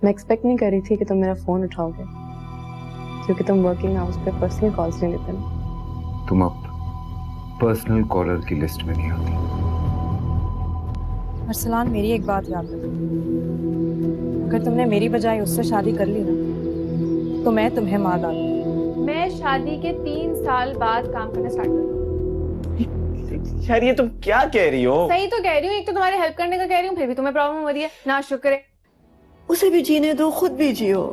मैं एक्सपेक्ट नहीं कर रही थी कि तुम मेरा फोन उठाओगे, क्योंकि तुम वर्किंग आवर्स पे पर्सनल कॉल्स नहीं लेते ना। तुम अब पर्सनल कॉलर की लिस्ट में नहीं आती। अरसलान, मेरी एक बात याद रखो, अगर तुमने मेरी बजाय उससे शादी कर ली ना तो मैं तुम्हें मार डालूंगी। मैं शादी के 3 साल बाद काम करना स्टार्ट करूंगी। यार ये तुम क्या कह रही हो? सही तो कह रही हूँ, एक तो तुम्हारी हेल्प करने का कह रही हूँ, फिर भी तुम्हें प्रॉब्लम हो रही है ना। शुक्र है। उसे भी जीने दो, खुद भी जियो।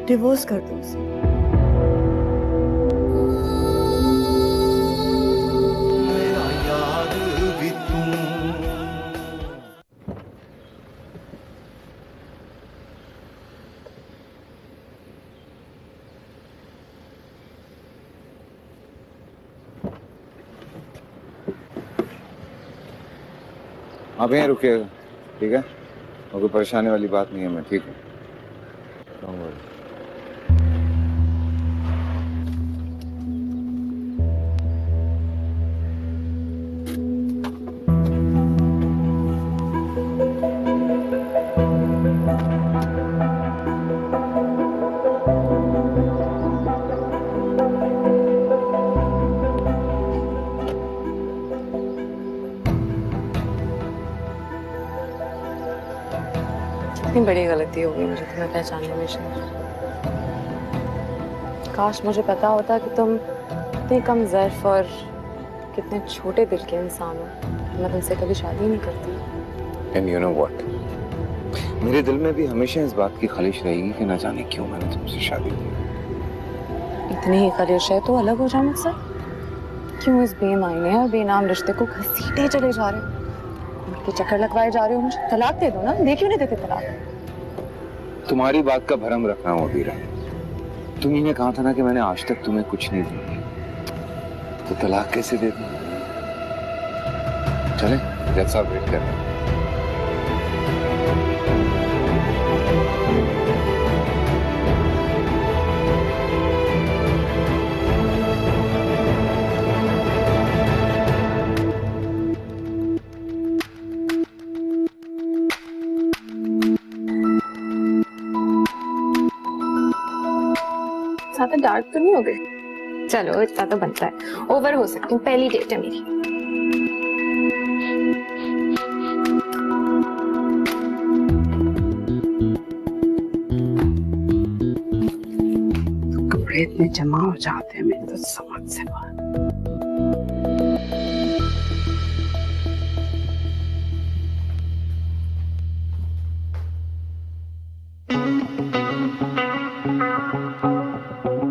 डिवोर्स कर दो उसे। आप यहीं रुकिएगा, ठीक है? और कोई परेशानी वाली बात नहीं है, मैं ठीक हूँ। Don't worry. कितनी बड़ी गलती हो गई मुझे तुम्हें पहचानने में शेर। काश मुझे पता होता कि तुम इतने कम ज़र्फ और कितने छोटे दिल के इंसान हो, मैं तुमसे कभी शादी नहीं करती। And you know what? मेरे दिल में भी हमेशा इस बात की ख्वाहिश रहेगी कि न जाने क्यों मैंने तुमसे शादी की। इतनी ही ख्वाहिश है तो अलग हो जाओ मुझसे। क्यों इस बेमायने और बेनाम रिश्ते को घसीटे चले जा रहे हो? उनके चक्कर लगवाए जा रहे हो मुझे। तलाक दे दो ना, दे क्यों नहीं देते तलाक? तुम्हारी बात का भरम रखना हो अबीरा। तुम्ही ने कहा था ना कि मैंने आज तक तुम्हें कुछ नहीं दिया, तो तलाक कैसे दे दूं? चले, जैसा वेट कर रहे हैं। ज्यादा डार्क तो नहीं हो गई? चलो इतना तो बनता है, ओवर हो सकती हूँ, पहली डेट है मेरी। कपड़े इतने जमा हो जाते हैं मेरे तो समझ से बाहर।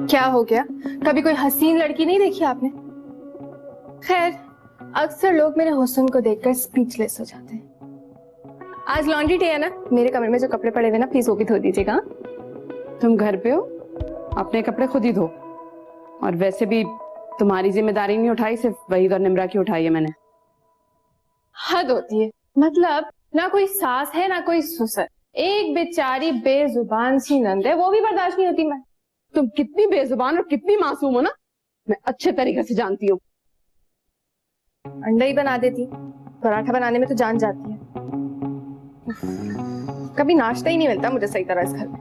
क्या हो गया? कभी कोई हसीन लड़की नहीं देखी आपने? खैर, अक्सर लोग मेरे हुस्न को देखकर स्पीचलेस हो जाते हैं। आज लॉन्ड्री डे है ना, मेरे कमरे में जो कपड़े पड़े हुए ना, प्लीज वो भी धो दीजिएगा। तुम घर पे हो, अपने कपड़े खुद ही धो। और वैसे भी तुम्हारी जिम्मेदारी नहीं उठाई, सिर्फ वहीद और निम्रा की उठाई है मैंने। हद होती है। मतलब ना कोई सास है ना कोई ससुर, एक बेचारी बेजुबान सी नंद है, वो भी बर्दाश्त नहीं होती। मैं तुम कितनी बेजुबान और कितनी मासूम हो ना, मैं अच्छे तरीके से जानती हूँ। अंडा ही बना देती, पराठा बनाने में तो जान जाती है। कभी नाश्ता ही नहीं मिलता मुझे सही तरह इस घर में।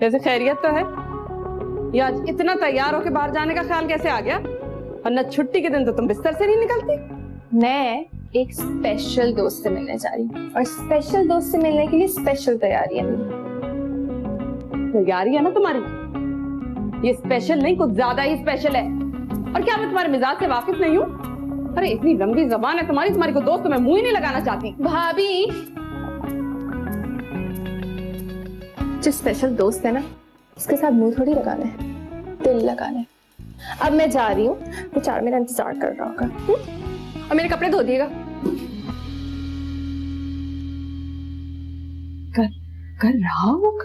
जैसे खैरियत तो है, ये आज इतना तैयार होके बाहर जाने का ख्याल कैसे आ गया? और न छुट्टी के दिन तो तुम बिस्तर से नहीं निकलती। मैं एक स्पेशल दोस्त से मिलने जा रही हूँ, और स्पेशल दोस्त से मिलने के लिए स्पेशल तैयारी है मेरी। तैयारी है ना तुम्हारी, ये स्पेशल नहीं कुछ ज्यादा ही स्पेशल है। और क्या मैं तुम्हारे मिजाज से वाकिफ नहीं हूँ? अरे इतनी लंबी जबान है तुम्हारी को दोस्त तो मैं मुंह ही नहीं लगाना चाहती। भाभी, जो स्पेशल दोस्त है ना, उसके साथ मुंह थोड़ी लगाना है, दिल लगाना है। अब मैं जा रही हूँ, बेचारा मेरा इंतजार कर रहा होगा। और मेरे कपड़े धो दिएगा। कर रहा होगा।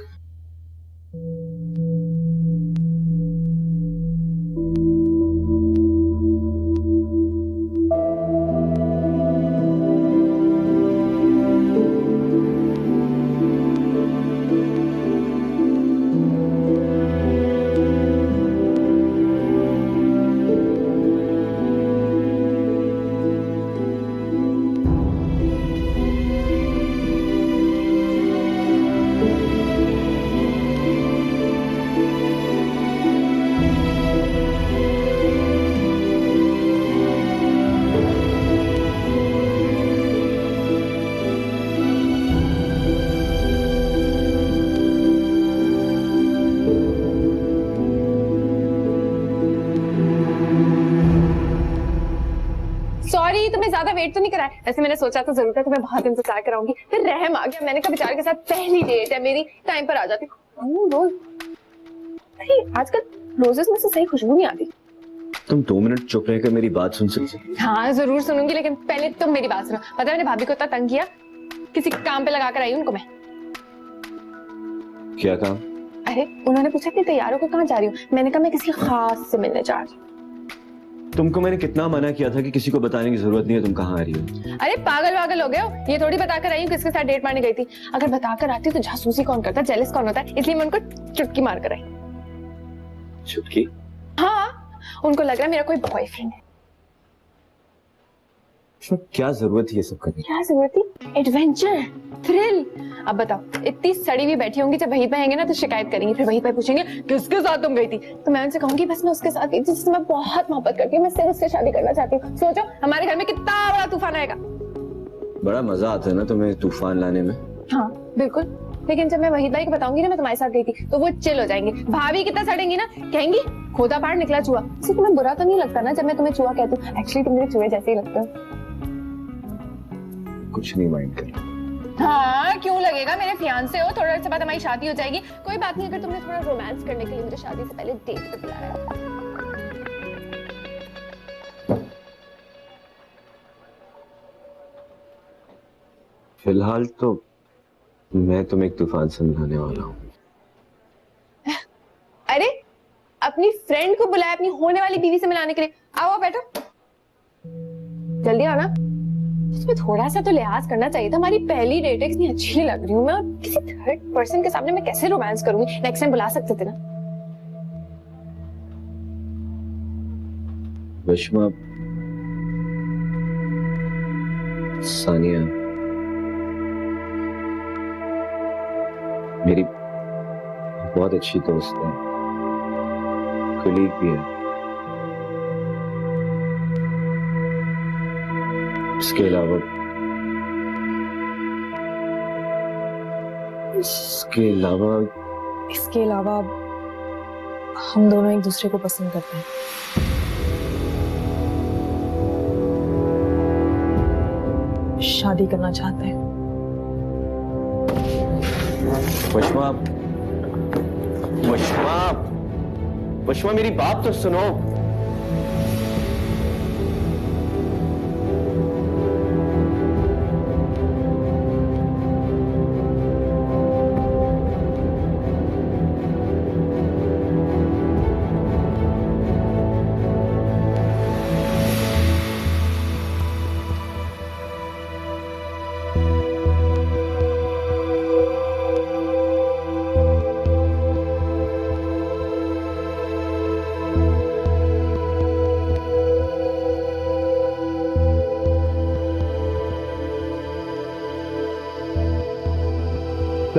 सॉरी तुम्हें ज्यादा वेट तो नहीं कराया, वैसे मैंने सोचा तो जरूर था तुम्हें बहुत इंतजार कराऊंगी, फिर रहम आ गया, मैंने कहा बेचारे के साथ पहली डेट है मेरी, टाइम पर आ जाती। रोज अरे आजकल रोजेस में से सही खुशबू नहीं आती। तुम 2 मिनट चुप रहकर मेरी बात सुन सकते? हाँ जरूर सुनूंगी, लेकिन पहले तुम मेरी बात सुनो। पता है मैंने भाभी को इतना तंग किया, किसी काम पे लगा कर आई उनको मैं। क्या काम? अरे उन्होंने पूछा कि तैयार होकर कहाँ जा रही हूँ, मैंने कहा मैं किसी खास से मिलने जा रही हूँ। तुमको मैंने कितना मना किया था कि किसी को बताने की जरूरत नहीं है तुम कहाँ आ रही हो। अरे पागल वागल हो गए हो, ये थोड़ी बताकर आई हूँ किसके साथ डेट मारने गई थी। अगर बताकर आती तो जासूसी कौन करता, जेलस कौन होता है, इसलिए मैं उनको चुटकी मार कर आई। चुटकी? हाँ, उनको लग रहा है मेरा कोई बॉयफ्रेंड है। क्या जरूरत है ये सब करने? क्या जरूरत थी? Adventure, thrill. अब बताओ, इतनी सड़ी हुई बैठी होंगी, जब वहीं पे आएंगे ना तो शिकायत करेंगी, फिर वहीं पे पूछेंगे किसके साथ तुम गई थी, तो मैं उनसे कहूंगी बस मैं उसके साथ गई थी जिससे मैं बहुत मोहब्बत करती हूँ, मैं सिर्फ उससे शादी करना चाहती हूँ। सोचो हमारे घर में कितना बड़ा तूफान आएगा। बड़ा मजा आता है ना तुम्हें तूफान लाने में? हाँ बिल्कुल, लेकिन जब मैं वहीद भाई को बताऊंगी ना मैं तुम्हारे साथ गई थी, तो वो चिल हो जाएंगे। भाभी कितना सड़ेंगी ना, कहेंगी खोदा पार निकला चूहा। इससे तुम्हें बुरा तो नहीं लगता ना जब मैं तुम्हें चूहा कहती हूँ? एक्चुअली तुम मेरे चूहे जैसे ही लगते हो। कुछ नहीं माइंड कर। हाँ क्यों लगेगा, मेरे फियांसे हो, थोड़ा से बाद हमारी शादी हो जाएगी। कोई बात नहीं, अगर तुमने थोड़ा रोमांस करने के लिए मुझे शादी से पहले डेट पे बुलाया है। फिलहाल तो मैं तुम्हें एक तूफान समझाने वाला हूँ। अरे अपनी फ्रेंड को बुलाया अपनी होने वाली बीवी से मिलाने के लिए। आओ बैठो, जल्दी आओ ना। तुम्हें थोड़ा सा तो लिहाज करना चाहिए था, हमारी पहली डेट है, इतनी अच्छी लग रही हूँ मैं, और किसी थर्ड पर्सन के सामने मैं कैसे रोमांस करूंगी? नेक्स्ट टाइम बुला सकते थे ना। विश्मा, सानिया मेरी बहुत अच्छी दोस्त है, कलीग भी है। इसके अलावा इसके अलावा हम दोनों एक दूसरे को पसंद करते हैं। शादी करना चाहते हैं। वश्मा, वश्मा, वश्मा मेरी बात तो सुनो।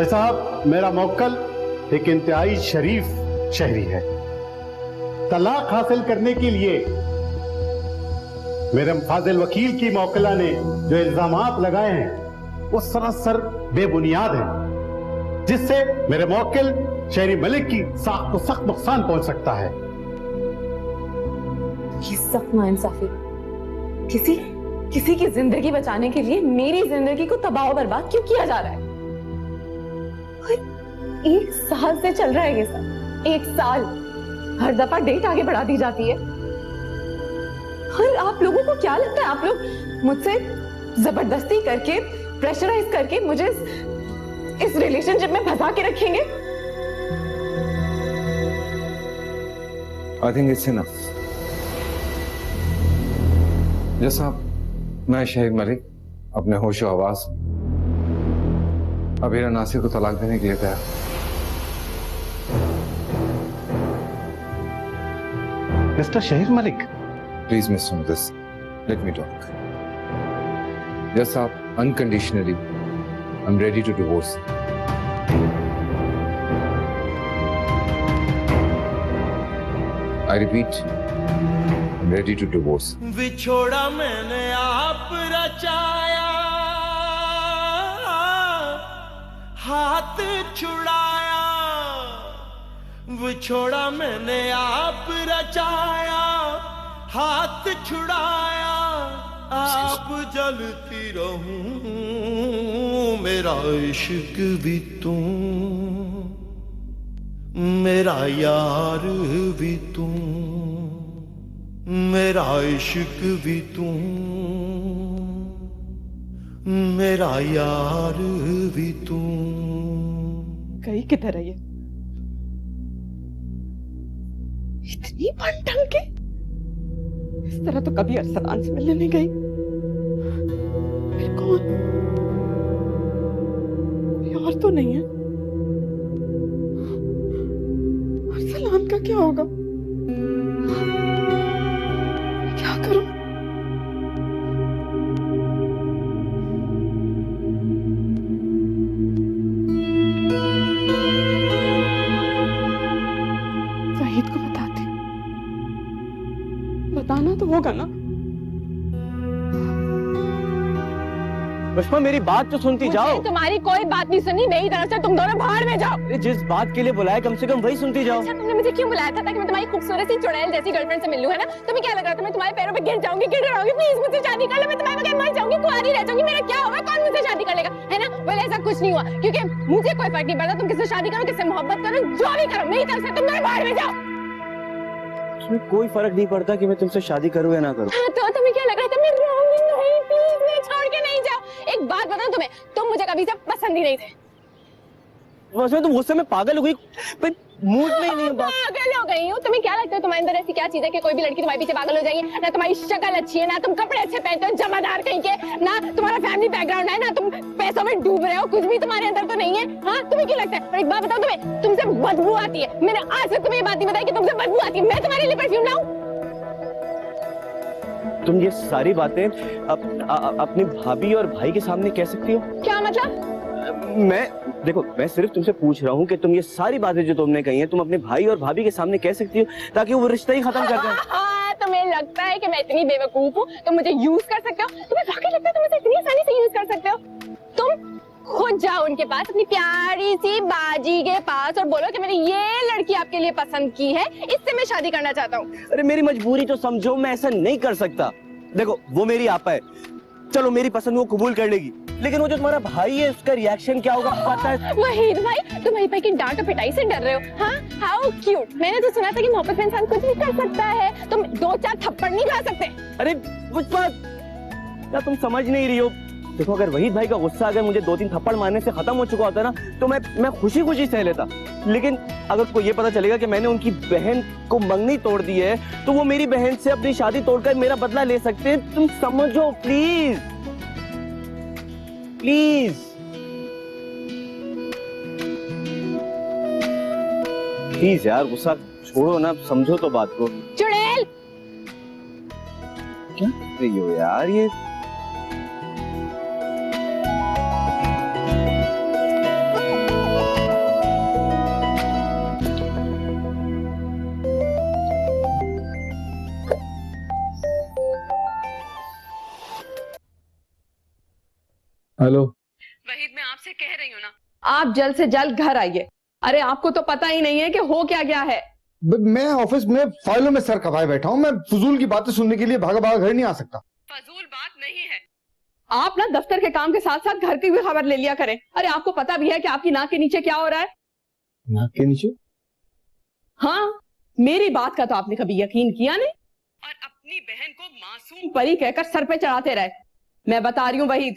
साहब, मेरा मौक्कल एक इंतहाई शरीफ शहरी है। तलाक हासिल करने के लिए मेरे फाजिल वकील की मौक्कला ने जो इल्जामात लगाए हैं वो सरासर बेबुनियाद हैं, जिससे मेरे मौक्किल शहरी मलिक की साख को सख्त नुकसान पहुंच सकता है। ये सख्त नाइंसाफी, किसी की जिंदगी बचाने के लिए मेरी जिंदगी को तबाह बर्बाद क्यों किया जा रहा है? 1 साल से चल रहा है ये सब, 1 साल। हर दफा डेट आगे बढ़ा दी जाती है। और आप लोगों को क्या लगता है, आप लोग मुझसे जबरदस्ती करके, प्रेशराइज करके मुझे इस रिलेशनशिप में फंसा के रखेंगे? I think it's enough. जैसा मैं शहीद मलिक अपने होशो हवास अबीरा नासिर को तलाक देने के लिए तैयार। Mister Shahid Malik, please miss सुन this, let me talk. Yes आप, unconditionally I am ready to divorce. I repeat, I am ready to divorce. विछोड़ा मैंने आप रचाया, हाथ छुड़ाया। विछोड़ा मैंने आप रचाया, हाथ छुड़ाया। आप जलती रहूं मेरा इश्क भी तू मेरा यार भी तू मेरा इश्क भी तू मेरा यार भी तू। गई किधर है ये? इतनी भटक के इस तरह तो कभी अरसलान से मिलने नहीं गई। फिर कौन? कोई और तो नहीं है? अरसलान का क्या होगा? क्या करूं? वहीद को बताती, बताना तो होगा ना। पुष्पा मेरी बात तो सुनती जाओ। तुम्हारी कोई बात नहीं सुनी, मेरी तरफ से तुम दोनों बाहर में जाओ। अरे जिस बात के लिए बुलाया कम से कम वही सुनती जाओ। अच्छा तुमने मुझे क्यों बुलाया था? ताकि मैं तुम्हारी खूबसूरत सी चुड़ैल जैसी गर्लफ्रेंड से मिलूं, है ना? तुम्हें क्या लग रहा था मैं तुम्हारे पैरों पे गिर जाऊंगी, गिर जाऊंगी? प्लीज मुझसे शादी कर लो, मैं तुम्हारे बगैर मर जाऊंगी, कुंवारी रह जाऊंगी, मेरा क्या होगा? कौन मुझसे शादी कर लेगा, है ना? बोले ऐसा कुछ नहीं हुआ, क्योंकि मुझे कोई फर्क नहीं पड़ता तुम किससे शादी करो, किससे मोहब्बत करो, जो भी करो, मेरी तरफ से तुम दोनों बाहर में जाओ। उसमें कोई फर्क नहीं पड़ता कि मैं तुमसे शादी करूं या ना करूं। हाँ, तो तुम्हें क्या लग रहा था मैं रहूंगी? नहीं, प्लीज मुझे छोड़ के नहीं जाओ। एक बात बताऊं तुम्हें, तुम मुझे कभी से पसंद ही नहीं थे। वैसे तुम गुस्से में पागल हो गई, पर मूड में ही नहीं बात। पागल हो गई हूँ? तुम्हें क्या लगता है तुम्हारे अंदर ऐसी क्या चीज है कि कोई भी लड़की तुम्हारे पीछे पागल हो जाएगी? ना तुम्हारी शक्ल अच्छी है, ना तुम कपड़े अच्छे पहनते हो जमादार कहीं के, ना तुम्हारा फैमिली बैकग्राउंड है, ना तुम पैसों में डूब रहे हो, कुछ भी तुम्हारे अंदर तो नहीं है। हाँ, तुम्हें क्या लगता है? और एक बात बताओ तुम्हें, तुमसे बदबू आती है। मैंने आज तक तुम्हें ये बात नहीं बताई कि तुमसे बदबू आती है। मैं तुम्हारे लिए परफ्यूम लाऊं? तुम ये सारी बातें अपनी भाभी और भाई के सामने कह सकती हो? क्या मतलब? मैं सिर्फ तुमसे पूछ रहा हूँ कि तुम ये सारी बातें जो तुमने कही हैं तुम अपने भाई और भाभी के सामने कह सकती हो ताकि वो रिश्ता ही खत्म कर दें। हाँ, तुम्हें लगता है कि मैं इतनी बेवकूफ हूँ? तुम मुझे यूज कर सकते हो? तुम्हें वाकई लगता है तुम मुझे इतनी आसानी से यूज कर सकते हो? तुम खुद जाओ उनके पास, अपनी प्यारी सी बाजी के पास, और बोलो कि मैंने ये लड़की आपके लिए पसंद की है, इससे मैं शादी करना चाहता हूँ। अरे मेरी मजबूरी तो समझो, मैं ऐसा नहीं कर सकता। देखो वो मेरी आपा है, चलो मेरी पसंद वो कबूल कर लेगी, लेकिन वो जो तुम्हारा भाई है उसका रिएक्शन क्या होगा पता है? वहीद भाई, तुम वहीद भाई की डांट और पिटाई से डर रहे हो? हाँ, हाउ क्यूट। मैंने तो सुना था कि मोहब्बत में इंसान कुछ भी कर सकता है, तुम 2-4 थप्पड़ नहीं खा सकते। अरे पुष्पा, क्या तुम समझ नहीं रही हो? देखो अगर वहीद भाई का गुस्सा अगर मुझे 2-3 थप्पड़ मारने से खत्म हो चुका होता ना तो मैं खुशी खुशी सह लेता, लेकिन अगर उसको ये पता चलेगा कि मैंने उनकी बहन को मंगनी तोड़ दी है तो वो मेरी बहन से अपनी शादी तोड़कर मेरा बदला ले सकते हैं। तुम समझो प्लीज प्लीज। प्लीज यार गुस्सा छोड़ो ना, समझो तो बात को। चुड़ैल! क्या कर रही हो यार ये? हेलो वहीद, मैं आपसे कह रही हूँ ना, आप जल्द से जल्द घर आइए। अरे आपको तो पता ही नहीं है कि हो क्या गया है। मैं ऑफिस में फाइलों में सर खपाए बैठा हूँ, मैं फजूल की बातें सुनने के लिए भागा भागा घर नहीं आ सकता। फजूल बात नहीं है, आप ना दफ्तर के काम के साथ साथ घर की भी खबर ले लिया करें। अरे आपको पता भी है कि आपकी नाक के नीचे क्या हो रहा है? नाक के नीचे? हाँ, मेरी बात का तो आपने कभी यकीन किया नहीं, और अपनी बहन को मासूम परी कहकर सर पे चढ़ाते रहे। मैं बता रही हूँ वहीद,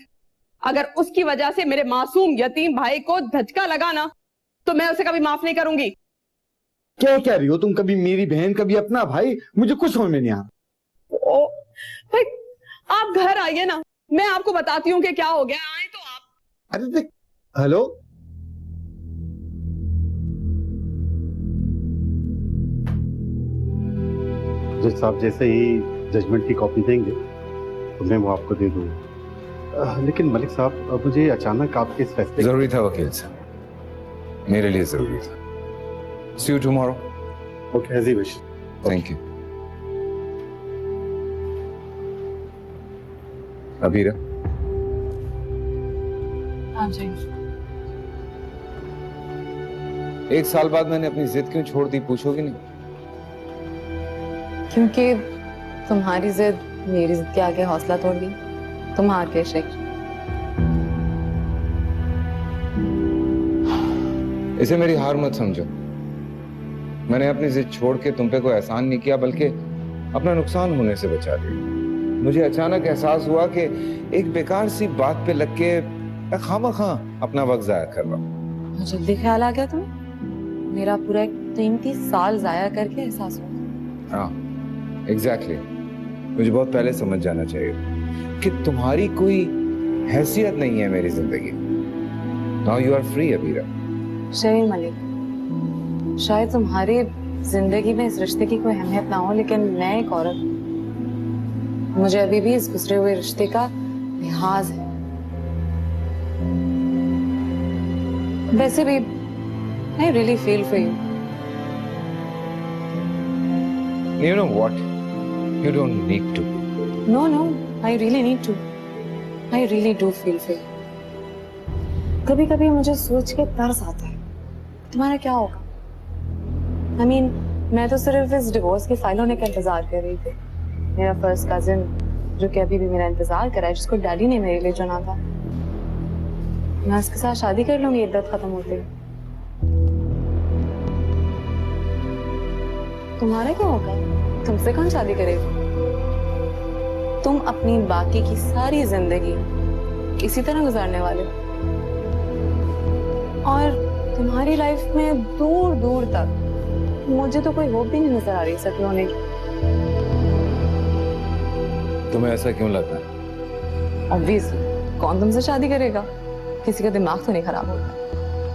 अगर उसकी वजह से मेरे मासूम यतीम भाई को धचका लगा ना तो मैं उसे कभी माफ नहीं करूंगी। क्या कह रही हो तुम? कभी मेरी बहन कभी अपना भाई, मुझे कुछ समझ में नहीं आ रहा। ओ भाई, आप घर आइए ना, मैं आपको बताती हूँ कि क्या हो गया। आए तो आप। अरे देख, हेलो, जज साहब जैसे ही जजमेंट की कॉपी देंगे तो मैं वो आपको दे दूंगा। लेकिन मलिक साहब, मुझे अचानक आपके इस फैसले जरूरी था वकील साहब, मेरे लिए जरूरी था। See you tomorrow. Okay, as you wish. Thank you. Abira, एक साल बाद मैंने अपनी जिद क्यों छोड़ दी, पूछोगी नहीं? क्योंकि तुम्हारी जिद मेरी जिद के आगे हौसला तोड़ दी, तुम हार के शेख। इसे मेरी हार मत समझो। मैंने अपनी जिद छोड़ के तुम पे कोई एहसान नहीं किया, बल्कि अपना नुकसान होने से बचा दिया। मुझे अचानक एहसास हुआ कि एक बेकार सी बात पे लग के मैं खामखा अपना वक्त जाया कर रहा हूँ। जल्दी ख्याल आ गया तुम्हें? मेरा पूरा एक 33 साल जाया करके एहसास हुआ। हाँ, एग्जैक्टली। मुझे बहुत पहले समझ जाना चाहिए कि तुम्हारी कोई हैसियत नहीं है मेरी जिंदगी। Now you are free Abira. Shaheen Malik, शायद तुम्हारी जिंदगी में इस रिश्ते की कोई अहमियत ना हो, लेकिन मैं एक औरत हूँ। मुझे अभी भी इस गुजरे हुए रिश्ते का लिहाज है। वैसे भी I really feel for you. You know what? You don't need to. No, I really need to. I really do feel for you. कभी कभी मुझे सोच के तरस आता है तुम्हारा क्या होगा। I mean, मैं तो सिर्फ इस डिवोर्स की फाइल होने का इंतजार कर रही थी। मेरा फर्स्ट कजिन जो कि अभी भी मेरा इंतजार कर रहा है, जिसको डैडी ने मेरे लिए चुना था, मैं उसके साथ शादी कर लूंगी इद्दत खत्म होते ही। तुम्हारा क्या होगा? तुमसे कौन शादी करेगा? तुम अपनी बाकी की सारी जिंदगी इसी तरह गुजारने वाले हो, और तुम्हारी लाइफ में दूर दूर तक मुझे तो कोई होप भी नहीं नजर आ रही सेटल होने की। तुम्हें ऐसा क्यों लगता है? ऑब्वियसली, कौन तुमसे शादी करेगा? किसी का दिमाग तो नहीं खराब होता।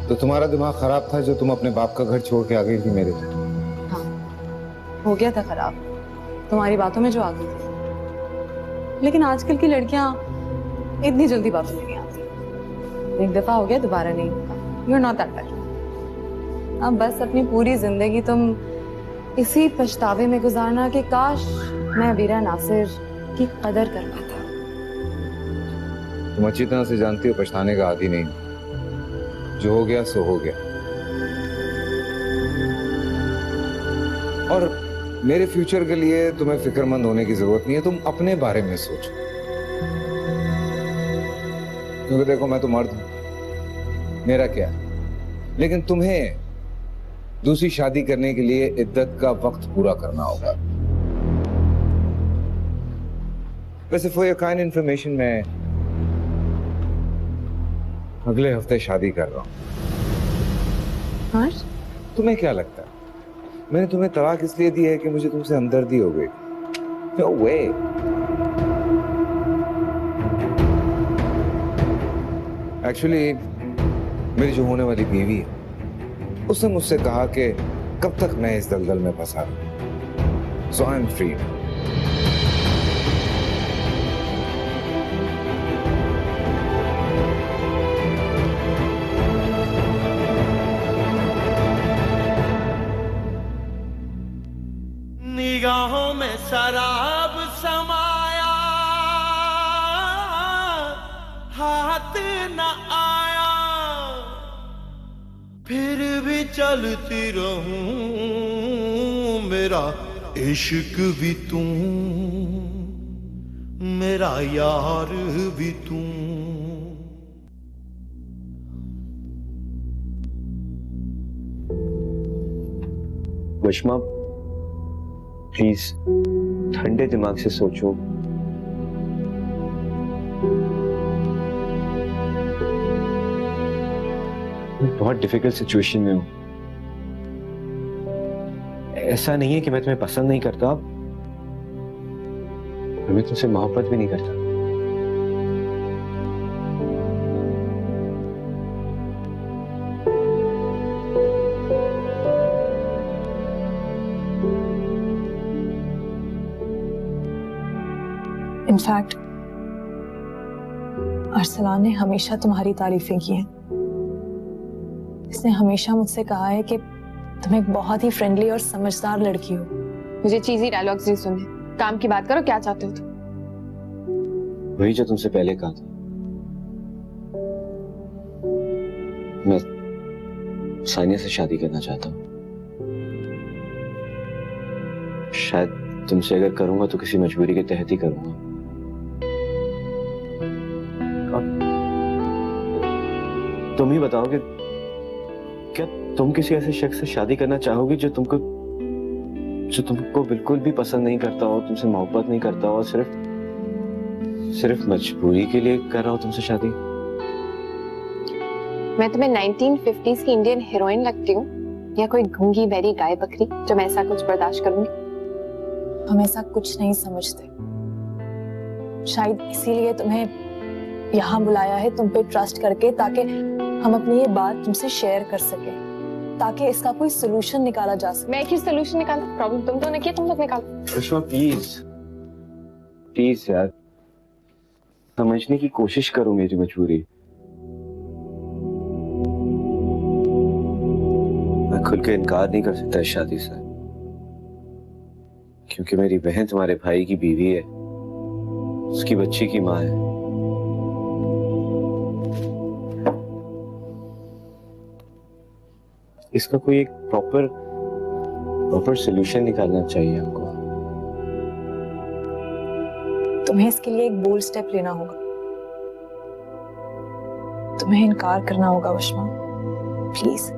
तो तुम्हारा दिमाग खराब था जो तुम अपने बाप का घर छोड़ के आ गई थी मेरे लिए। हाँ, हो गया था खराब तुम्हारी बातों में जो आ गई थी। लेकिन आजकल की लड़कियां इतनी जल्दी वापस नहीं आती। एक दफा हो गया, दोबारा नहीं होगा। You're not that bad. अब बस अपनी पूरी जिंदगी तुम इसी पछतावे में गुजारना कि काश मैं अबीरा नासिर की कदर कर पाता। तुम अच्छी तरह से जानती हो पछताने का आदी नहीं। जो हो गया सो हो गया। और मेरे फ्यूचर के लिए तुम्हें फिक्रमंद होने की जरूरत नहीं है। तुम अपने बारे में सोचो, क्योंकि देखो मैं तो मर्द हूं, मेरा क्या है, लेकिन तुम्हें दूसरी शादी करने के लिए इद्दत का वक्त पूरा करना होगा। वैसे फॉर योर काइंड इन्फॉर्मेशन, मैं अगले हफ्ते शादी कर रहा हूं। आज तुम्हें क्या लगता है मैंने तुम्हें तलाक इसलिए दी है कि मुझे तुमसे हमदर्दी हो गई? No way. एक्चुअली मेरी जो होने वाली बीवी है उसने मुझसे कहा कि कब तक मैं इस दलदल में फंसा रहूं। So I'm free. निगाहों में शराब समाया, हाथ न आया, फिर भी चलती रहूं, मेरा इश्क भी तू, मेरा यार भी तू। वशमा, प्लीज ठंडे दिमाग से सोचो। मैं बहुत डिफिकल्ट सिचुएशन में हूं। ऐसा नहीं है कि मैं तुम्हें पसंद नहीं करता, मैं तुमसे मोहब्बत भी नहीं करता। इनफैक्ट अरसलान ने हमेशा तुम्हारी तारीफें की हैं। इसने हमेशा मुझसे कहा है कि तुम एक बहुत ही फ्रेंडली और समझदार लड़की हो। मुझे चीजी डायलॉग्स नहीं सुनने, काम की बात करो। क्या चाहते हो तुम? वही जो तुमसे पहले कहा था। मैं सानिया से शादी करना चाहता हूँ। शायद तुमसे अगर करूंगा तो किसी मजबूरी के तहत ही करूंगा। तुम ही बताओ कि क्या तुम किसी ऐसे शख्स से शादी करना चाहोगी जो तुमको बिल्कुल भी पसंद नहीं करता हो, तुमसे मोहब्बत नहीं करता हो, सिर्फ मजबूरी के लिए कर रहा हो तुमसे शादी? मैं तुम्हें 1950s की इंडियन हीरोइन लगती हूँ या कोई गूंगी बहरी गाय बकरी जो मैं ऐसा कुछ बर्दाश्त करूंगी? हम ऐसा कुछ नहीं समझते। शायद इसीलिए तुम्हें यहाँ बुलाया है, तुम पे ट्रस्ट करके, ताकि हम अपनी ये बात तुमसे शेयर कर सके, ताकि इसका कोई सोल्यूशन निकाला जा सके। मैं एक ही सोल्यूशन निकाला, प्रॉब्लम तुम तो ने किया, तुम लोग निकालो। विश्वा प्लीज यार, समझने की कोशिश करो मेरी मजबूरी। मैं खुल के इनकार नहीं कर सकता इस शादी से, क्योंकि मेरी बहन तुम्हारे भाई की बीवी है, उसकी बच्ची की माँ है। इसका कोई एक प्रॉपर सोल्यूशन निकालना चाहिए हमको। तुम्हें इसके लिए एक बोल्ड स्टेप लेना होगा। तुम्हें इनकार करना होगा वशमा, प्लीज।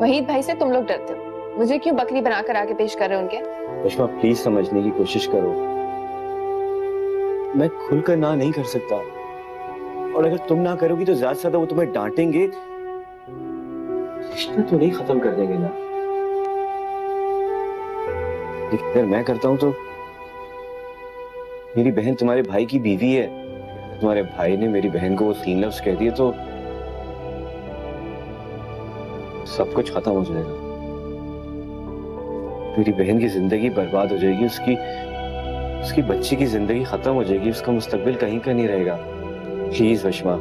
वहीद भाई से तुम लोग डरते हो, मुझे क्यों बकरी बनाकर आगे पेश कर रहे हो उनके? वशमा प्लीज समझने की कोशिश करो, मैं खुलकर ना नहीं कर सकता, और अगर तुम ना करोगी तो ज्यादा से ज्यादा वो तुम्हें डांटेंगे, रिश्ता तो नहीं खत्म कर देंगे ना। लेकिन अगर मैं करता हूं तो मेरी बहन तुम्हारे भाई की बीवी है, तुम्हारे भाई ने मेरी बहन को वो 3 लफ्ज कह दिए तो सब कुछ खत्म हो जाएगा। मेरी बहन की जिंदगी बर्बाद हो जाएगी, उसकी बच्ची की जिंदगी खत्म हो जाएगी, उसका मुस्तकबिल कहीं का नहीं रहेगा। प्लीज वशमा,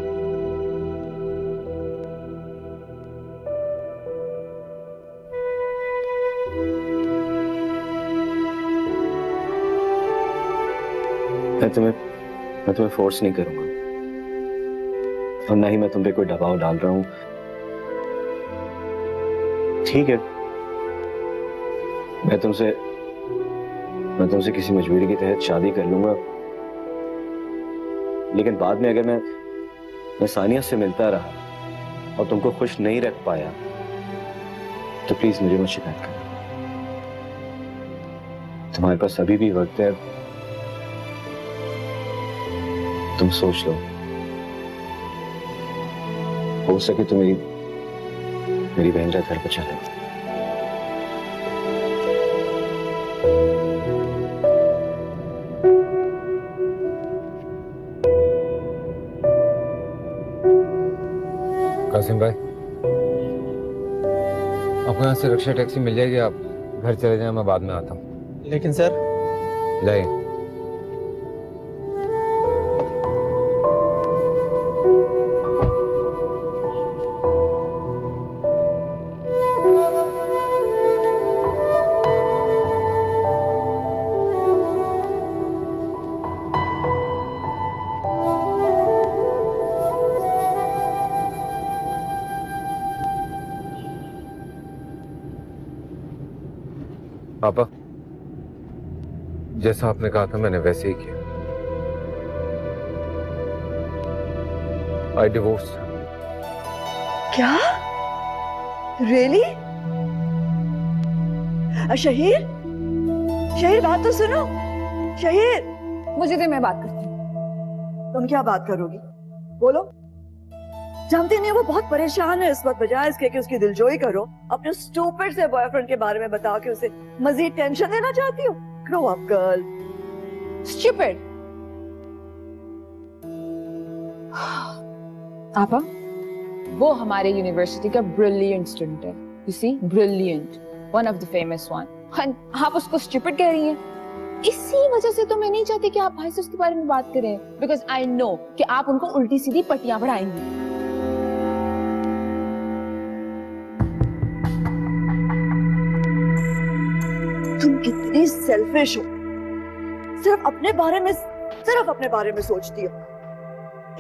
मैं तुम्हें फोर्स नहीं करूंगा, और ना ही मैं तुम पे कोई दबाव डाल रहा हूं। ठीक है, मैं तुमसे किसी मजबूरी के तहत शादी कर लूंगा, लेकिन बाद में अगर मैं सानिया से मिलता रहा और तुमको खुश नहीं रख पाया तो प्लीज मुझे मत शिकायत करना। तुम्हारे पास अभी भी वक्त है, तुम सोच लो, हो सके तो मेरी बहन का घर बचा लो। कासिम भाई, आपको यहाँ से रिक्शा टैक्सी मिल जाएगी, आप घर चले जाएं, मैं बाद में आता हूँ। लेकिन सर, जाइए। पापा, जैसा आपने कहा था मैंने वैसे ही किया। आई डिवोर्स। क्या? रियली? शहीर, शहीर बात तो सुनो। शहीर, मुझे दे, मैं बात करती हूँ। तुम क्या बात करोगी? बोलो। जानती नहीं, वो बहुत परेशान है इस वक्त, बजाय इसके कि उसकी दिलजोई करो, अपने स्टूपिड से बॉयफ्रेंड के बारे में बताओ कि उसे मजीद टेंशन देना चाहती हो। Grow up girl. स्टूपिड। आपा, वो हमारे यूनिवर्सिटी का ब्रिलियंट स्टूडेंट है, you see, brilliant, one of the famous one. आप उसको स्टूपिड कह रही हैं? इसी वजह से तो मैं नहीं चाहती कि आप भाई से उसके बारे में बात करें, बिकॉज आई नो कि आप उनको उल्टी सीधी पट्टियां पढ़ाएंगी। तुम कितनी सेल्फिश हो, सिर्फ अपने बारे में सोचती हो।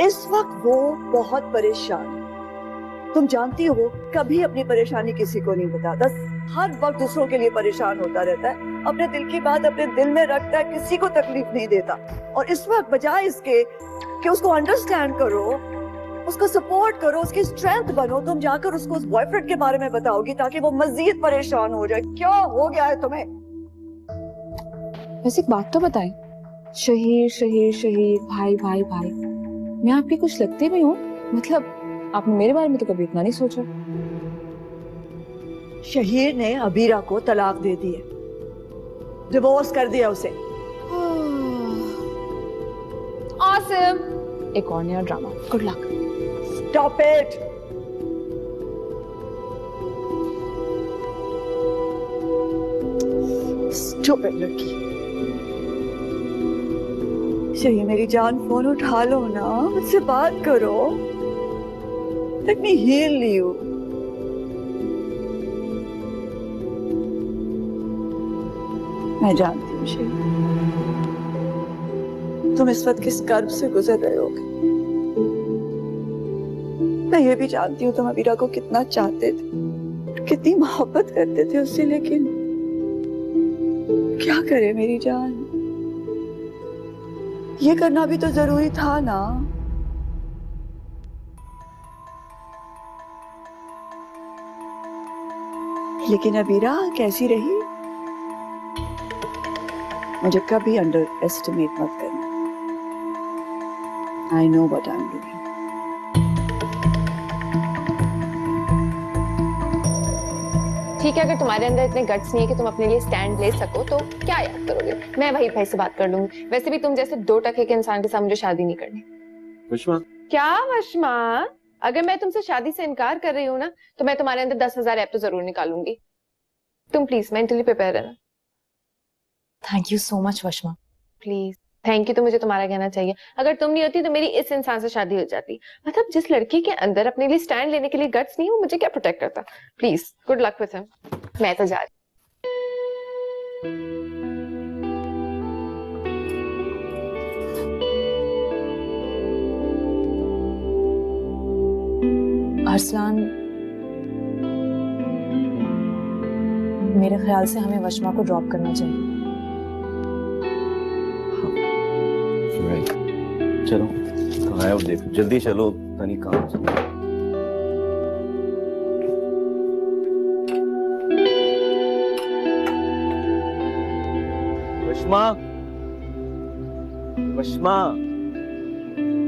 इस वक्त वो बहुत परेशान है, तुम जानती हो वो कभी अपनी परेशानी किसी को नहीं बताता, हर वक्त दूसरों के लिए परेशान होता रहता है, अपने दिल की बात अपने दिल में रखता है, किसी को तकलीफ नहीं देता। और इस वक्त बजाय इसके कि उसको अंडरस्टैंड करो, उसको सपोर्ट करो, उसकी स्ट्रेंथ बनो, तुम जाकर उसको उस बॉयफ्रेंड के बारे में बताओगी ताकि वो मजीद परेशान हो जाए। क्या हो गया है तुम्हें? वैसे एक बात तो बताएं, शहीर शहीर शहीर, भाई भाई भाई, मैं आपकी कुछ लगती भी हूँ? मतलब आपने मेरे बारे में तो कभी इतना नहीं सोचा। शहीर ने अबीरा को तलाक दे दी है, डिवोर्स कर दिया उसे। ऑसम, एक और नया drama. Good luck. Stop it. Stupid लड़की। शहीर मेरी जान, फोन उठा लो ना, मुझसे बात करो। Let me heal you. मैं जानती हूँ शहीर, तुम इस वक्त किस कर्ब से गुजर रहे होगे। मैं ये भी जानती हूँ तुम अबीरा को कितना चाहते थे, कितनी मोहब्बत करते थे उससे, लेकिन क्या करे मेरी जान, ये करना भी तो जरूरी था ना। लेकिन अबीरा कैसी रही, मुझे कभी अंडर एस्टिमेट मत करना। I know what I am doing. ठीक है, अगर तुम्हारे अंदर इतने गट्स नहीं है कि तुम अपने लिए स्टैंड ले सको तो क्या याद करोगे? मैं वही भाई से बात कर लूंगी। वैसे भी तुम जैसे 2 टके के इंसान के साथ मुझे शादी नहीं करनी। वशमा, क्या वशमा? अगर मैं तुमसे शादी से इनकार कर रही हूँ ना, तो मैं तुम्हारे अंदर 10,000 ऐप तो जरूर निकालूंगी। तुम प्लीज मेंटली प्रिपेयर रहना। Thank you so much Washma. Please, thank you तो मुझे तुम्हारा कहना चाहिए। अगर तुम नहीं होती तो मेरी इस इंसान से शादी हो जाती। मतलब जिस लड़की के अंदर अपने लिए स्टैंड लेने के लिए गट्स नहीं, वो मुझे क्या प्रोटेक्ट करता। Please, good luck with him. मैं तो जा रही। अरसलान, मेरे ख्याल से हमें वशमा को ड्रॉप करना चाहिए। चलो कहाँ है वो, देखो जल्दी चलो, तनी काम से। वशमा, वशमा,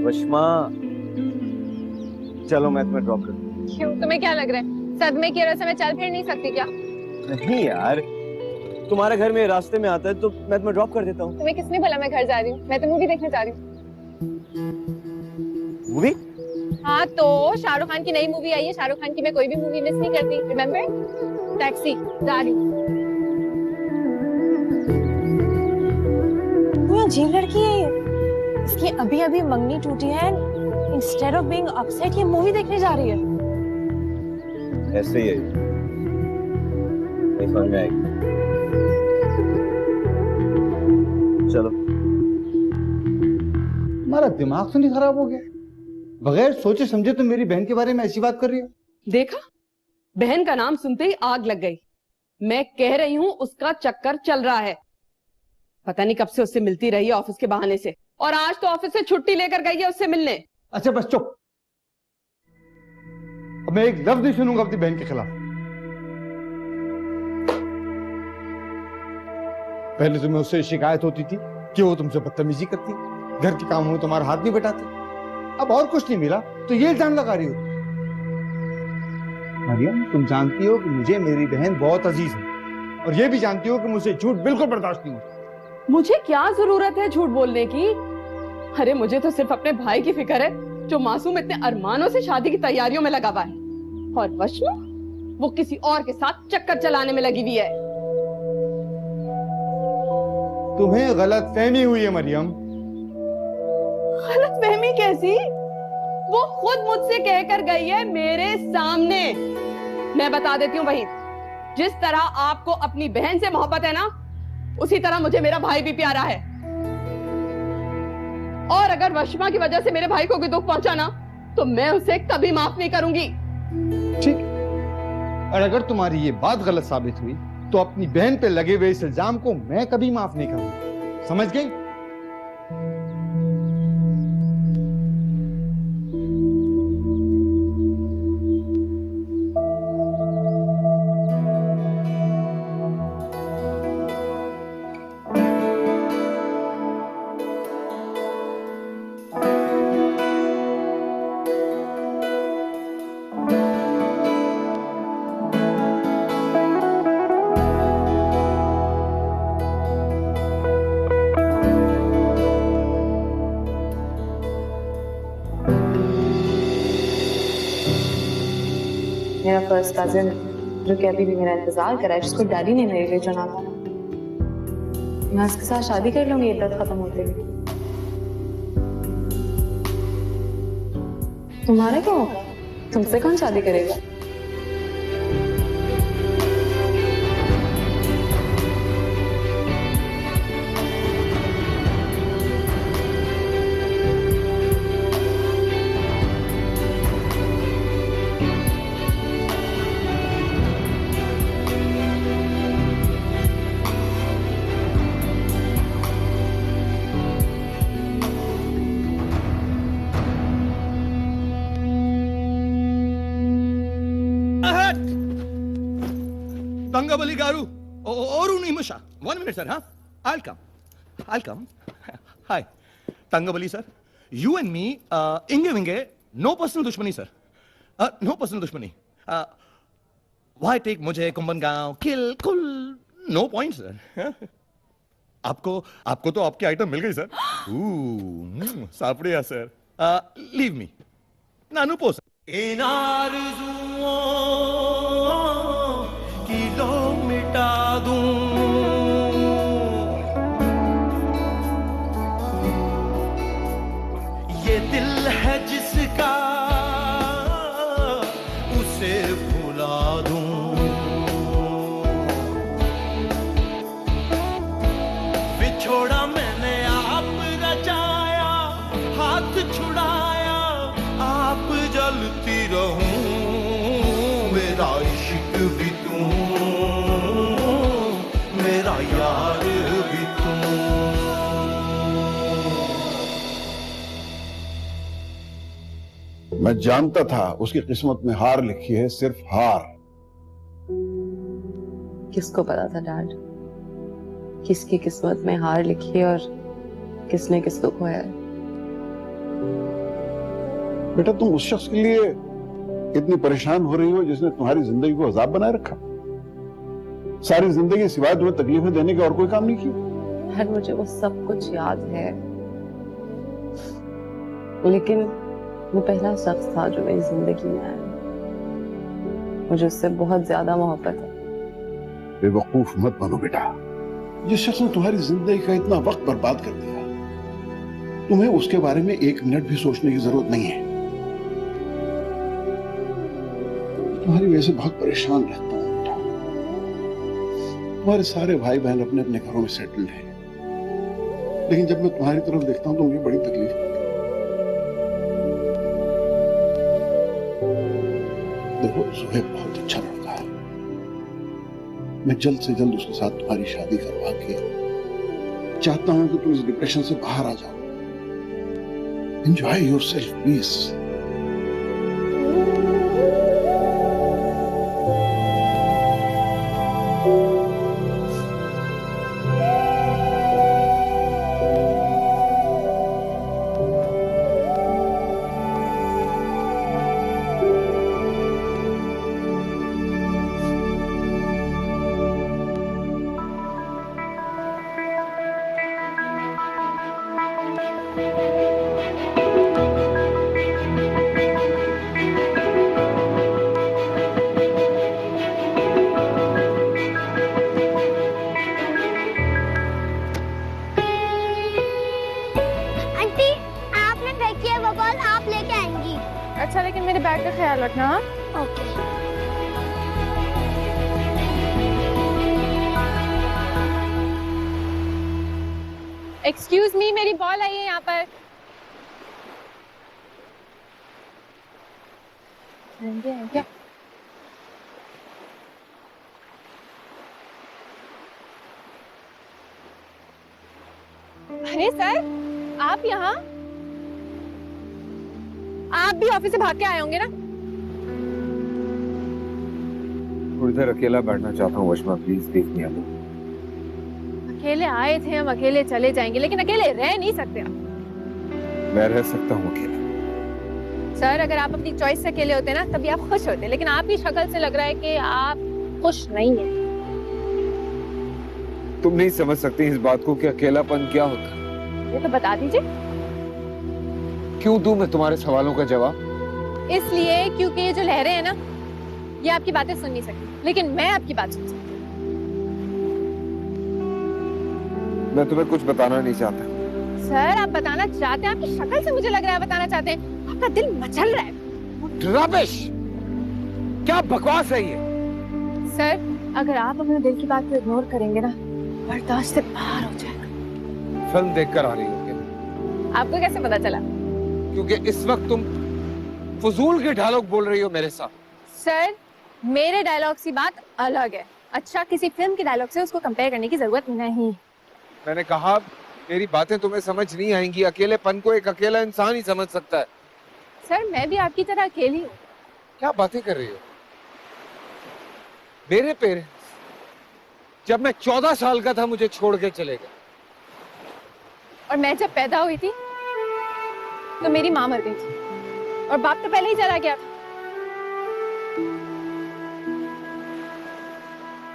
वशमा, चलो मैं तुम्हें ड्रॉप कर दूँ। क्यों, तुम्हें क्या लग रहा है सदमे की वजह से मैं चल फिर नहीं सकती क्या? नहीं यार, तुम्हारा घर मेरे रास्ते में आता है तो मैं तुम्हें ड्रॉप कर देता हूँ। तुम्हें किसने बोला मैं घर जा रही हूँ? मैं तो मूवी देखने जा रही हूँ। मूवी? हाँ तो शाहरुख खान की नई मूवी आई है, शाहरुख खान की मैं कोई भी मूवी मिस नहीं करती। रिमेम्बर? टैक्सी, जा रही हूँ। ये अजीब लड़की है ये। इसकी अभी अभी मंगनी टूटी है, इंस्टेड ऑफ बीइंग अपसेट ये मूवी देखने जा रही है। ऐसे ही है, नहीं समझ में आएगी। चलो। हमारा दिमाग तो नहीं खराब हो गया? बगैर सोचे समझे तो मेरी बहन के बारे में ऐसी बात कर रही हो। देखा, बहन का नाम सुनते ही आग लग गई। मैं कह रही हूँ उसका चक्कर चल रहा है। पता नहीं कब से उससे मिलती रही है ऑफिस के बहाने से, और आज तो ऑफिस से छुट्टी लेकर गई है उससे मिलने। अच्छा बस चुप, अब मैं एक लफ्ज नहीं सुनूंगा अपनी बहन के खिलाफ। पहले तुम्हें उससे शिकायत होती थी कि वो तुमसे बदतमीजी करती, घर के कामों में तुम्हारा हाथ नहीं बटाती। अब और कुछ नहीं मिला तो ये इल्जाम लगा रही हो। मरियम, तुम जानती हो कि मुझे मेरी बहन बहुत अजीज है, और ये भी जानती हो कि मुझे झूठ बिल्कुल बर्दाश्त नहीं होता। मुझे क्या जरूरत है झूठ बोलने की? अरे मुझे तो सिर्फ अपने भाई की फिक्र है, जो मासूम इतने अरमानों से शादी की तैयारियों में लगा हुआ है। और वशमा, वो किसी और के साथ चक्कर चलाने में लगी हुई है। तुम्हें गलत फहमी हुई है मरियम। गलत फहमी कैसी? वो खुद मुझसे कहकर गई है मेरे सामने। मैं बता देती हूँ वहीद, जिस तरह आपको अपनी बहन से मोहब्बत है ना, उसी तरह मुझे मेरा भाई भी प्यारा है। और अगर वशमा की वजह से मेरे भाई को कोई दुख पहुंचा ना, तो मैं उसे कभी माफ नहीं करूंगी। ठीक, और अगर तुम्हारी ये बात गलत साबित हुई तो अपनी बहन पे लगे हुए इस इल्जाम को मैं कभी माफ नहीं करूंगा, समझ गई? मेरा फर्स्ट कजिन जो कि अभी भी मेरा इंतजार कर रहा है, जिसको डैडी ने मेरे लिए चुना था, मैं उसके साथ शादी कर लूंगी इद्दत खत्म होते हुए। तुम्हारा क्या होगा? तुमसे कौन शादी करेगा? Tangabali Garu or Unimusha. 1 minute, sir, huh? I'll come. Hi. Tangabali, sir. You and me, Inge Vinge, no personal dushmani, sir. No personal dushmani. Why take mujhe Kumbangaon, kill, kul? No point, sir. आपको तो आपकी item मिल गई sir. सापड़िया sir. Leave me. नानू पोस. इन आरज़ुओं की लो मिटा दूं. ये दिल है जिसका उसे भुला दूं. बिछोड़ा मैंने आप रचाया, हाथ छुड़ाया, आप जलती रहूं. मेरा इश्क भी तू, मेरा यार भी तू. मैं जानता था उसकी किस्मत में हार लिखी है, सिर्फ हार. किसको पता था डैड, किसकी किस्मत में हार लिखी है और किसने किसको खोया है? बेटा, तुम उस शख्स के लिए इतनी परेशान हो रही हो जिसने तुम्हारी जिंदगी को अजाब बनाए रखा. सारी जिंदगी सिवाय तुम्हें तकलीफें देने का और कोई काम नहीं किया. डैड, मुझे वो सब कुछ याद है, लेकिन वो पहला शख्स था जो मेरी जिंदगी में आया. मुझे उससे बहुत ज्यादा मोहब्बत है. बेवकूफ मत बनो बेटा. जिस शख्स ने तुम्हारी जिंदगी का इतना वक्त बर्बाद कर दिया, तुम्हें उसके बारे में 1 मिनट भी सोचने की जरूरत नहीं है. तुम्हारी वजह से बहुत परेशान रहता हूं बेटा. तुम्हारे सारे भाई बहन अपने अपने घरों में सेटल्ड हैं, लेकिन जब मैं तुम्हारी तरफ देखता हूं तो मुझे बड़ी तकलीफ होती है. देखो, सुहेब बहुत अच्छा लड़का है. मैं जल्द से जल्द उसके साथ तुम्हारी शादी करवा के चाहता हूं कि तुम इस डिप्रेशन से बाहर आ जाओ. Enjoy yourself please. अच्छा, लेकिन मेरे बैग का ख्याल रखना. ओके. एक्सक्यूज मी, मेरी बॉल आई है यहाँ पर. क्या सर आप यहाँ, आप भी ऑफिस से भाग के आए होंगे ना? थोड़ी देर अकेला बैठना चाहता हूँ वशमा, प्लीज देख नहीं आते। अकेले आए थे हम, अकेले चले जाएंगे, लेकिन अकेले रह नहीं सकते आप। मैं रह सकता हूँ अकेला। सर अगर आप अपनी चॉइस से अकेले होते ना तभी आप खुश होते, लेकिन आपकी शक्ल से लग रहा है कि आप खुश नहीं है। तुम नहीं समझ सकती इस बात को कि अकेलापन क्या होता है। ये तो बता दीजिए। क्यों दूं मैं तुम्हारे सवालों का जवाब? इसलिए क्योंकि ये जो लहरें हैं ना, ये आपकी बातें सुन नहीं सकती, लेकिन मैं आपकी बात सुन सकती हूँ। मैं तुम्हें कुछ बताना नहीं चाहता। सर आप बताना चाहते हैं, आपकी शक्ल से मुझे लग रहा है बताना चाहते हैं। आपका दिल मचल रहा है। रबिश! क्या बकवास है ये? सर अगर आप अपने दिल की बात को इग्नोर करेंगे ना, बर्दाश्त से बाहर हो जाएगा। फिल्म देखकर आ रही हो क्या? आपको कैसे पता चला? क्योंकि इस वक्त तुम फजूल के डायलॉग बोल रही हो मेरे साथ। सर मेरे डायलॉग की बात अलग है। अच्छा किसी फिल्म के डायलॉग से उसको कंपेयर करने की जरूरत नहीं। मैंने कहा मेरी बातें तुम्हें समझ नहीं आएंगी। अकेलेपन को एक अकेला इंसान ही समझ सकता है। सर मैं भी आपकी तरह अकेली हूँ। क्या बातें कर रही हो? मेरे पेरेंट्स जब मैं 14 साल का था मुझे छोड़ के चले गए। और मैं जब पैदा हुई थी तो मेरी माँ मर गई थी और बाप तो पहले ही चला गया था।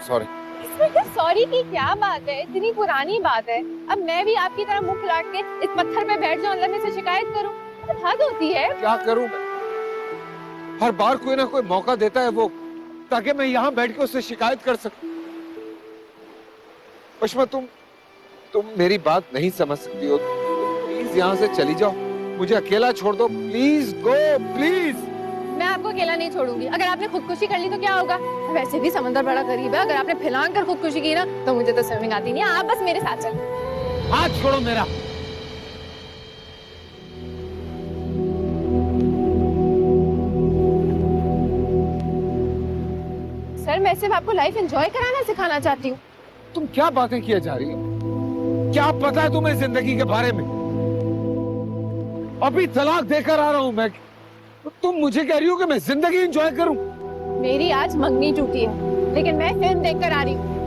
सॉरी। इसमें सॉरी की क्या बात है? इतनी पुरानी बात है। अब मैं भी आपकी तरह मुंह फुलाट के इस पत्थर पे बैठ जाऊं, अंदर में से शिकायत करूं? तो हद होती है। क्या करूं मैं? हर बार कोई ना कोई मौका देता है वो, ताकि मैं यहाँ बैठ के उससे शिकायत कर सकूं। पश्मा तुम मेरी बात नहीं समझ सकती हो। प्लीज यहाँ से चली जाओ, मुझे अकेला छोड़ दो। Please go please. मैं आपको अकेला नहीं छोड़ूंगी। अगर आपने खुदकुशी कर ली तो क्या होगा? वैसे भी समंदर बड़ा करीब है। अगर आपने फिलांग कर खुदकुशी की ना तो मुझे तो स्विमिंग आती नहीं है। आप बस मेरे साथ चलो। हाथ छोड़ो मेरा। सर मैं सिर्फ आपको लाइफ एंजॉय कराना सिखाना चाहती हूँ। तुम क्या बातें किए जा रही हो? क्या पता है तुम्हें जिंदगी के बारे में? अभी तलाक देकर आ रहा हूं मैं। तुम मुझे कह रही हो कि मैं जिंदगी एंजॉय करूं? मेरी आज मंगनी टूटी है, लेकिन मैं फिल्म देखकर आ रही हूँ।